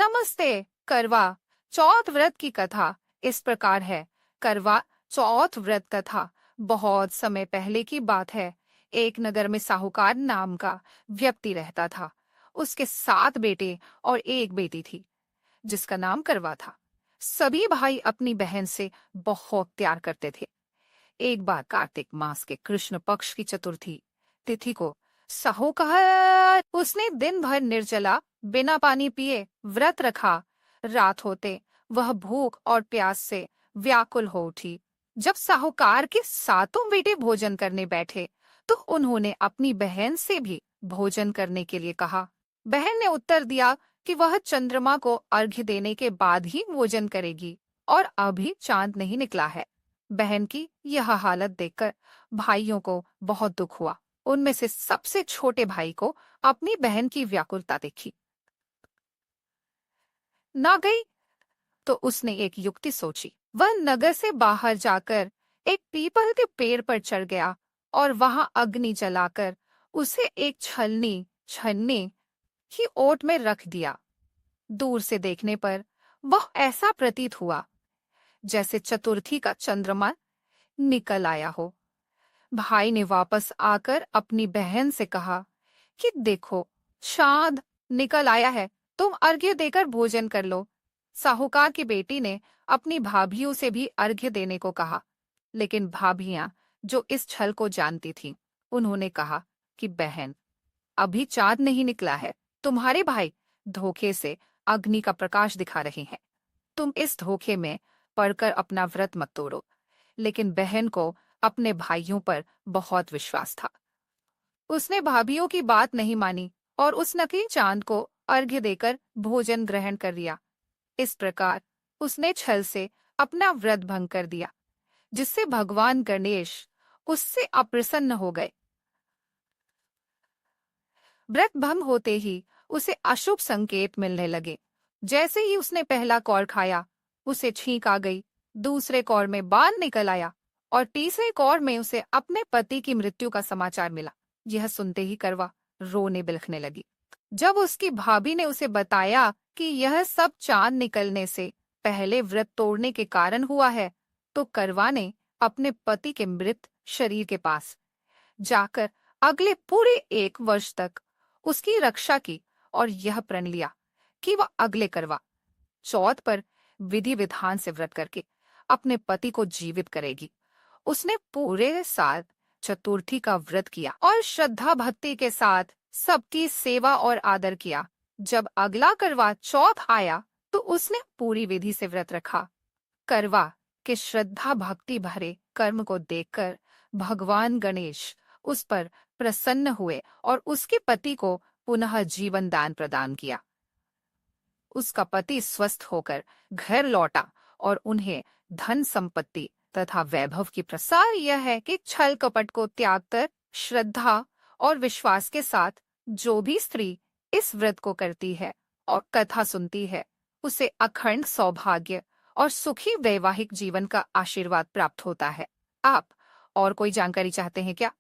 नमस्ते। करवा चौथ व्रत की कथा इस प्रकार है। करवा चौथ व्रत कथा बहुत समय पहले की बात है। एक नगर में साहूकार नाम का व्यक्ति रहता था। उसके 7 बेटे और एक बेटी थी जिसका नाम करवा था। सभी भाई अपनी बहन से बहुत प्यार करते थे। एक बार कार्तिक मास के कृष्ण पक्ष की चतुर्थी तिथि को साहूकार उसने दिन भर निर्जला बिना पानी पिए व्रत रखा। रात होते वह भूख और प्यास से व्याकुल हो उठी। जब साहूकार के 7 बेटे भोजन करने बैठे तो उन्होंने अपनी बहन से भी भोजन करने के लिए कहा। बहन ने उत्तर दिया कि वह चंद्रमा को अर्घ्य देने के बाद ही भोजन करेगी और अभी चांद नहीं निकला है। बहन की यह हालत देखकर भाइयों को बहुत दुख हुआ। उनमें से सबसे छोटे भाई को अपनी बहन की व्याकुलता देखी ना गई तो उसने एक युक्ति सोची। वह नगर से बाहर जाकर एक पीपल के पेड़ पर चढ़ गया और वहां अग्नि जलाकर उसे एक छन्नी ही ओट में रख दिया। दूर से देखने पर वह ऐसा प्रतीत हुआ जैसे चतुर्थी का चंद्रमा निकल आया हो। भाई ने वापस आकर अपनी बहन से कहा कि देखो, चांद निकल आया है, तुम अर्घ्य देकर भोजन कर लो। साहूकार की बेटी ने अपनी भाभियों से भी अर्घ्य देने को कहा, लेकिन भाभियां जो इस छल को जानती थीं, उन्होंने कहा कि बहन, अभी चांद नहीं निकला है। तुम्हारे भाई धोखे से अग्नि का प्रकाश दिखा रहे हैं। तुम इस धोखे में पड़कर अपना व्रत मत तोड़ो। लेकिन बहन को अपने भाइयों पर बहुत विश्वास था। उसने भाभियों की बात नहीं मानी और उस नकली चांद को अर्घ्य देकर भोजन ग्रहण कर लिया। इस प्रकार उसने छल से अपना व्रत भंग कर दिया, जिससे भगवान गणेश उससे अप्रसन्न हो गए। व्रत भंग होते ही उसे अशुभ संकेत मिलने लगे। जैसे ही उसने पहला कौर खाया, उसे छींक आ गई। दूसरे कौर में बाण निकल आया और तीसरे कौर में उसे अपने पति की मृत्यु का समाचार मिला। यह सुनते ही करवा रोने बिलखने लगी। जब उसकी भाभी ने उसे बताया कि यह सब चांद निकलने से पहले व्रत तोड़ने के कारण हुआ है, तो करवा ने अपने पति के मृत शरीर के पास जाकर अगले पूरे 1 वर्ष तक उसकी रक्षा की और यह प्रण लिया कि वह अगले करवा चौथ पर विधि विधान से व्रत करके अपने पति को जीवित करेगी। उसने पूरे साल चतुर्थी का व्रत किया और श्रद्धा भक्ति के साथ सबकी सेवा और आदर किया। जब अगला करवा चौथ आया तो उसने पूरी विधि से व्रत रखा। करवा के श्रद्धा भक्ति भरे कर्म को देखकर भगवान गणेश उस पर प्रसन्न हुए और उसके पति को पुनः जीवन दान प्रदान किया। उसका पति स्वस्थ होकर घर लौटा और उन्हें धन संपत्ति तथा वैभव की प्रसार यह है कि छल कपट को त्याग कर श्रद्धा और विश्वास के साथ जो भी स्त्री इस व्रत को करती है और कथा सुनती है, उसे अखंड सौभाग्य और सुखी वैवाहिक जीवन का आशीर्वाद प्राप्त होता है। आप और कोई जानकारी चाहते हैं क्या?